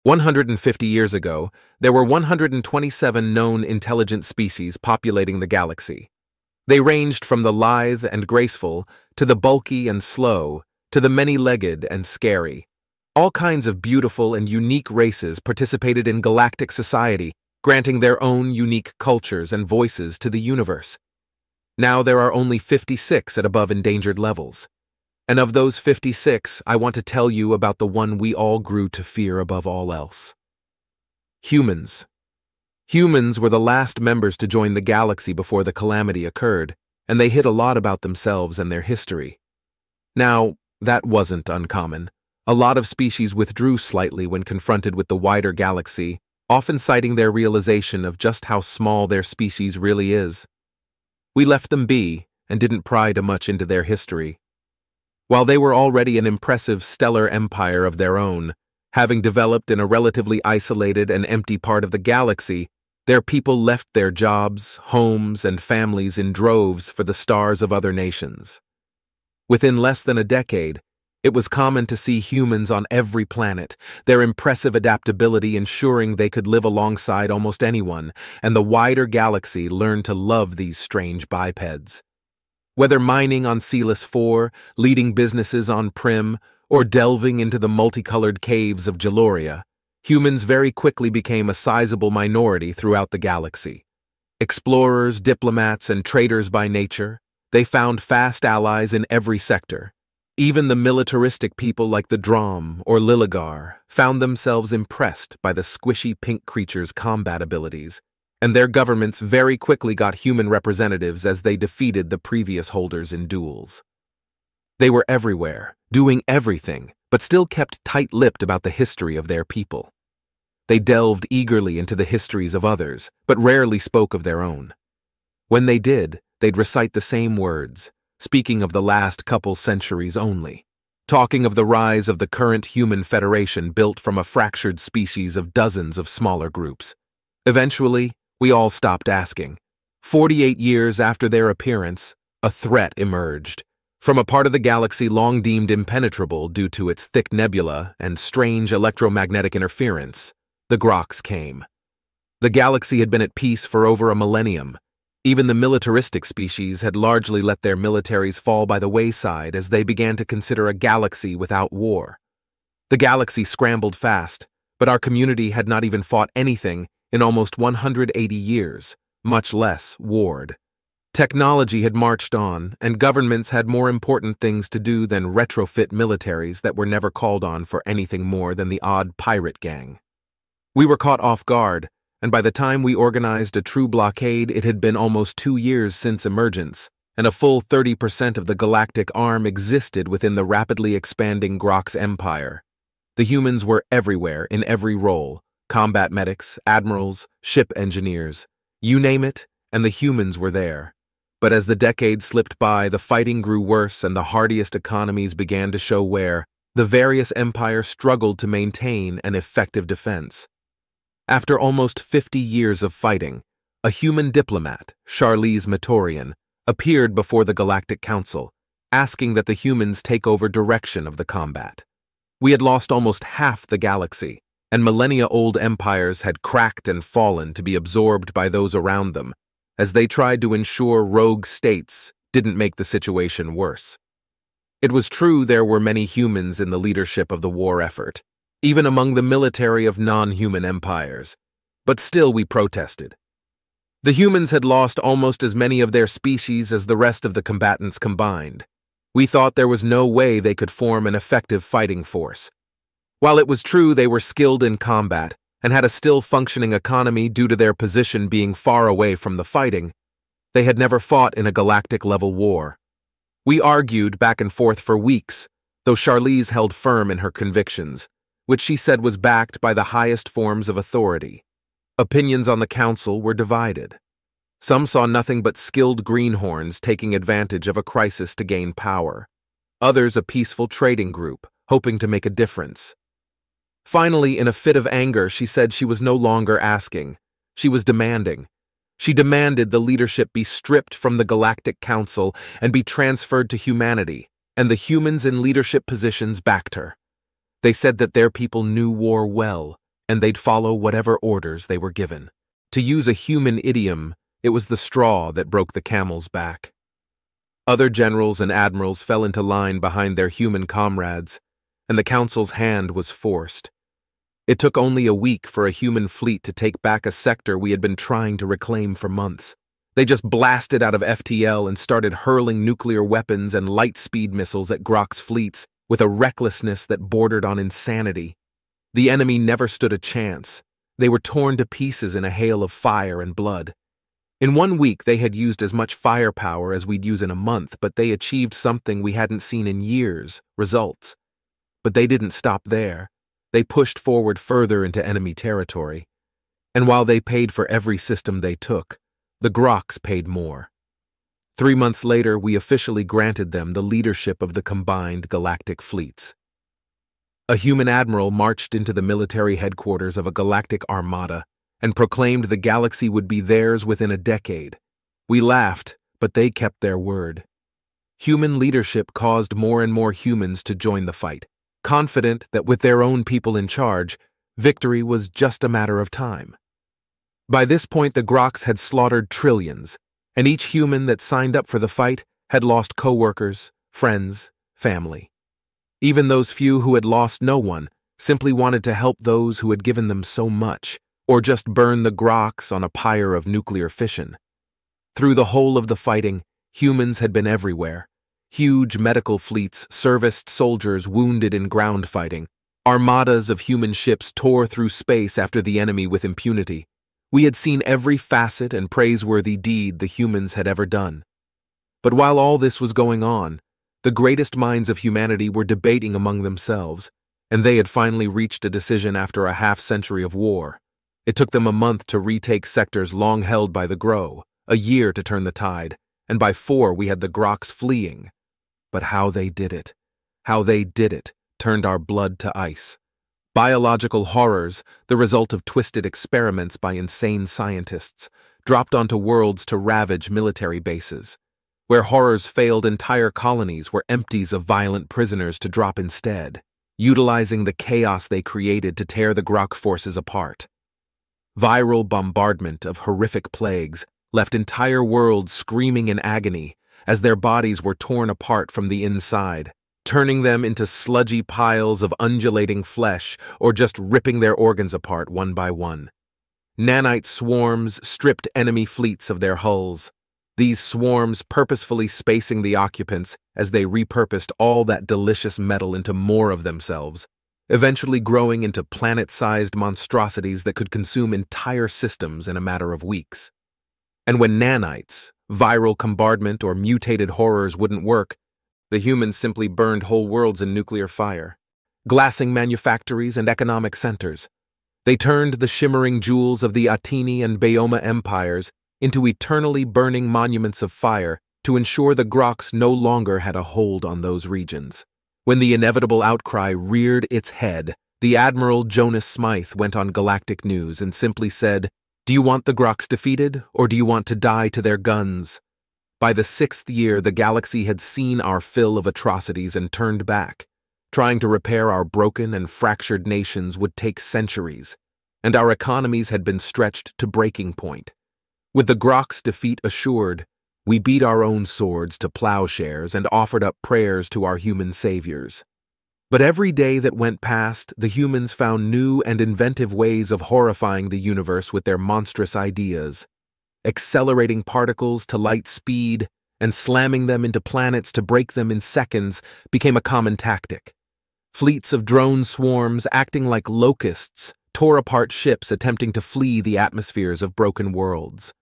150 years ago, there were 127 known intelligent species populating the galaxy. They ranged from the lithe and graceful, to the bulky and slow, to the many-legged and scary. All kinds of beautiful and unique races participated in galactic society, granting their own unique cultures and voices to the universe. Now there are only 56 at above endangered levels. And of those 56, I want to tell you about the one we all grew to fear above all else. Humans. Humans were the last members to join the galaxy before the calamity occurred, and they hid a lot about themselves and their history. Now, that wasn't uncommon. A lot of species withdrew slightly when confronted with the wider galaxy, often citing their realization of just how small their species really is. We left them be and didn't pry too much into their history. While they were already an impressive stellar empire of their own, having developed in a relatively isolated and empty part of the galaxy, their people left their jobs, homes, and families in droves for the stars of other nations. Within less than a decade, it was common to see humans on every planet, their impressive adaptability ensuring they could live alongside almost anyone, and the wider galaxy learned to love these strange bipeds. Whether mining on Celis 4, leading businesses on Prim, or delving into the multicolored caves of Jaloria, humans very quickly became a sizable minority throughout the galaxy. Explorers, diplomats, and traders by nature, they found fast allies in every sector. Even the militaristic people like the Drom or Liligar found themselves impressed by the squishy pink creature's combat abilities, and their governments very quickly got human representatives as they defeated the previous holders in duels. They were everywhere, doing everything, but still kept tight-lipped about the history of their people. They delved eagerly into the histories of others, but rarely spoke of their own. When they did, they'd recite the same words, speaking of the last couple centuries only, talking of the rise of the current human federation built from a fractured species of dozens of smaller groups. Eventually, we all stopped asking. 48 years after their appearance, a threat emerged. From a part of the galaxy long deemed impenetrable due to its thick nebula and strange electromagnetic interference, the Groks came. The galaxy had been at peace for over a millennium. Even the militaristic species had largely let their militaries fall by the wayside as they began to consider a galaxy without war. The galaxy scrambled fast, but our community had not even fought anything in almost 180 years, much less warred. Technology had marched on, and governments had more important things to do than retrofit militaries that were never called on for anything more than the odd pirate gang. We were caught off guard, and by the time we organized a true blockade, it had been almost 2 years since emergence, and a full 30% of the galactic arm existed within the rapidly expanding Groks empire. The humans were everywhere in every role: combat medics, admirals, ship engineers, you name it, and the humans were there. But as the decades slipped by, the fighting grew worse and the hardiest economies began to show wear. The various empires struggled to maintain an effective defense. After almost 50 years of fighting, a human diplomat, Charlize Matorian, appeared before the Galactic Council, asking that the humans take over direction of the combat. We had lost almost half the galaxy, and millennia-old empires had cracked and fallen to be absorbed by those around them, as they tried to ensure rogue states didn't make the situation worse. It was true there were many humans in the leadership of the war effort, even among the military of non-human empires, but still we protested. The humans had lost almost as many of their species as the rest of the combatants combined. We thought there was no way they could form an effective fighting force. While it was true they were skilled in combat and had a still-functioning economy due to their position being far away from the fighting, they had never fought in a galactic-level war. We argued back and forth for weeks, though Charlize held firm in her convictions, which she said was backed by the highest forms of authority. Opinions on the council were divided. Some saw nothing but skilled greenhorns taking advantage of a crisis to gain power. Others a peaceful trading group, hoping to make a difference. Finally, in a fit of anger, she said she was no longer asking. She was demanding. She demanded the leadership be stripped from the Galactic Council and be transferred to humanity, and the humans in leadership positions backed her. They said that their people knew war well, and they'd follow whatever orders they were given. To use a human idiom, it was the straw that broke the camel's back. Other generals and admirals fell into line behind their human comrades, and the council's hand was forced. It took only a week for a human fleet to take back a sector we had been trying to reclaim for months. They just blasted out of FTL and started hurling nuclear weapons and light-speed missiles at Grok's fleets with a recklessness that bordered on insanity. The enemy never stood a chance. They were torn to pieces in a hail of fire and blood. In 1 week, they had used as much firepower as we'd use in a month, but they achieved something we hadn't seen in years: results. But they didn't stop there. They pushed forward further into enemy territory. And while they paid for every system they took, the Groks paid more. 3 months later, we officially granted them the leadership of the combined galactic fleets. A human admiral marched into the military headquarters of a galactic armada and proclaimed the galaxy would be theirs within a decade. We laughed, but they kept their word. Human leadership caused more and more humans to join the fight, confident that with their own people in charge, victory was just a matter of time. By this point, the Groks had slaughtered trillions, and each human that signed up for the fight had lost co-workers, friends, family. Even those few who had lost no one simply wanted to help those who had given them so much, or just burn the Groks on a pyre of nuclear fission. Through the whole of the fighting, humans had been everywhere. Huge medical fleets serviced soldiers wounded in ground fighting. Armadas of human ships tore through space after the enemy with impunity. We had seen every facet and praiseworthy deed the humans had ever done. But while all this was going on, the greatest minds of humanity were debating among themselves, and they had finally reached a decision after a half-century of war. It took them a month to retake sectors long held by the Gro, a year to turn the tide, and by 4 we had the Groks fleeing. But how they did it, turned our blood to ice. Biological horrors, the result of twisted experiments by insane scientists, dropped onto worlds to ravage military bases. Where horrors failed, entire colonies were empties of violent prisoners to drop instead, utilizing the chaos they created to tear the Grok forces apart. Viral bombardment of horrific plagues left entire worlds screaming in agony as their bodies were torn apart from the inside, turning them into sludgy piles of undulating flesh or just ripping their organs apart one by one. Nanite swarms stripped enemy fleets of their hulls, these swarms purposefully spacing the occupants as they repurposed all that delicious metal into more of themselves, eventually growing into planet-sized monstrosities that could consume entire systems in a matter of weeks. And when nanites, viral bombardment, or mutated horrors wouldn't work, the humans simply burned whole worlds in nuclear fire, glassing manufactories and economic centers. They turned the shimmering jewels of the Atini and Bayoma empires into eternally burning monuments of fire to ensure the Groks no longer had a hold on those regions. When the inevitable outcry reared its head, the Admiral Jonas Smythe went on Galactic News and simply said, "Do you want the Groks defeated, or do you want to die to their guns?" By the 6th year, the galaxy had seen our fill of atrocities and turned back. Trying to repair our broken and fractured nations would take centuries, and our economies had been stretched to breaking point. With the Groks' defeat assured, we beat our own swords to plowshares and offered up prayers to our human saviors. But every day that went past, the humans found new and inventive ways of horrifying the universe with their monstrous ideas. Accelerating particles to light speed and slamming them into planets to break them in seconds became a common tactic. Fleets of drone swarms acting like locusts tore apart ships attempting to flee the atmospheres of broken worlds.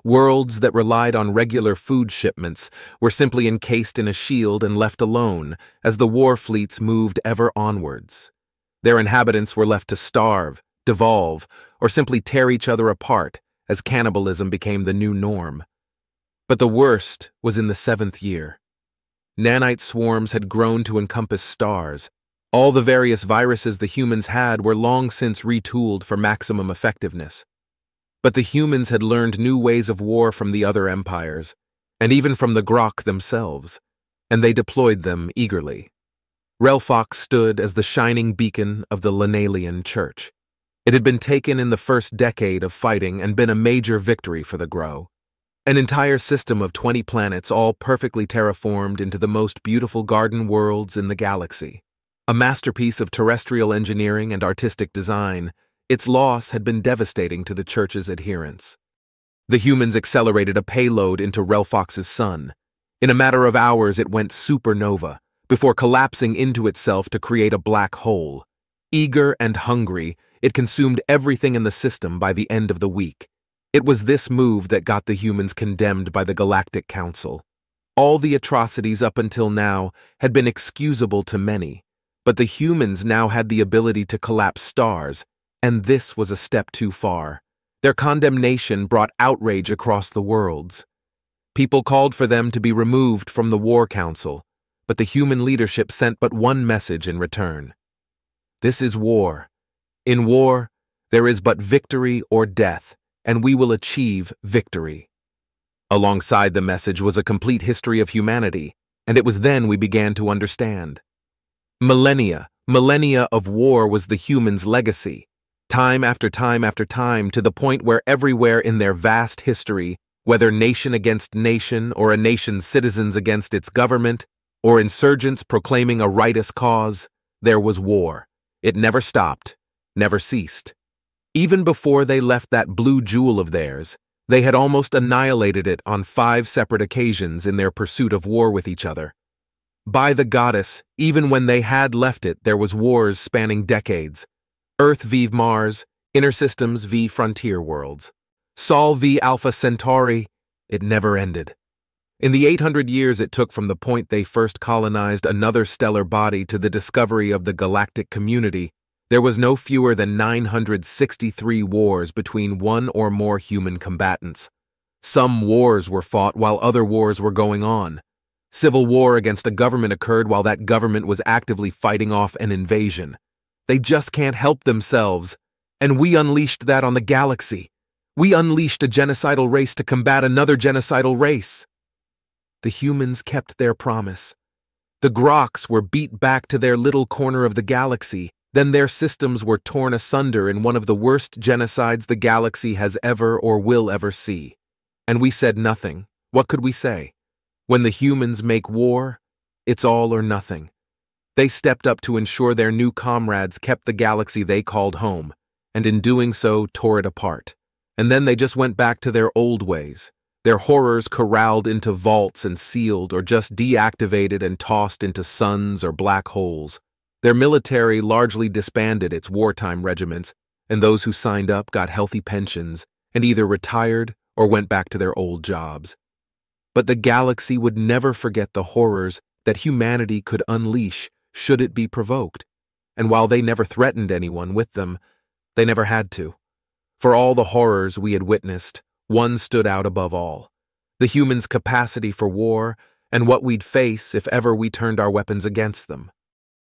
Worlds that relied on regular food shipments were simply encased in a shield and left alone as the war fleets moved ever onwards. Their inhabitants were left to starve, devolve, or simply tear each other apart as cannibalism became the new norm. But the worst was in the 7th year. Nanite swarms had grown to encompass stars. All the various viruses the humans had were long since retooled for maximum effectiveness. But the humans had learned new ways of war from the other empires, and even from the Grok themselves, and they deployed them eagerly. Relfox stood as the shining beacon of the Lanalian Church. It had been taken in the first decade of fighting and been a major victory for the GRO. An entire system of 20 planets all perfectly terraformed into the most beautiful garden worlds in the galaxy. A masterpiece of terrestrial engineering and artistic design, its loss had been devastating to the Church's adherents. The humans accelerated a payload into Relfox's sun. In a matter of hours it went supernova, before collapsing into itself to create a black hole. Eager and hungry, it consumed everything in the system by the end of the week. It was this move that got the humans condemned by the Galactic Council. All the atrocities up until now had been excusable to many, but the humans now had the ability to collapse stars, and this was a step too far. Their condemnation brought outrage across the worlds. People called for them to be removed from the War Council, but the human leadership sent but one message in return. This is war. In war, there is but victory or death, and we will achieve victory. Alongside the message was a complete history of humanity, and it was then we began to understand. Millennia of war was the humans' legacy, time after time after time, to the point where everywhere in their vast history, whether nation against nation or a nation's citizens against its government, or insurgents proclaiming a righteous cause, there was war. It never stopped, never ceased. Even before they left that blue jewel of theirs, they had almost annihilated it on 5 separate occasions in their pursuit of war with each other. By the goddess, even when they had left it, there was wars spanning decades. Earth v. Mars, Intersystems v. Frontier Worlds. Sol v. Alpha Centauri, it never ended. In the 800 years it took from the point they first colonized another stellar body to the discovery of the galactic community, there was no fewer than 963 wars between one or more human combatants. Some wars were fought while other wars were going on. Civil war against a government occurred while that government was actively fighting off an invasion. They just can't help themselves, and we unleashed that on the galaxy. We unleashed a genocidal race to combat another genocidal race. The humans kept their promise. The Groks were beat back to their little corner of the galaxy. Then their systems were torn asunder in one of the worst genocides the galaxy has ever or will ever see. And we said nothing. What could we say? When the humans make war, it's all or nothing. They stepped up to ensure their new comrades kept the galaxy they called home, and in doing so tore it apart. And then they just went back to their old ways. Their horrors corralled into vaults and sealed, or just deactivated and tossed into suns or black holes. Their military largely disbanded its wartime regiments, and those who signed up got healthy pensions and either retired or went back to their old jobs. But the galaxy would never forget the horrors that humanity could unleash should it be provoked, and while they never threatened anyone with them, they never had to. For all the horrors we had witnessed, one stood out above all: the humans' capacity for war and what we'd face if ever we turned our weapons against them.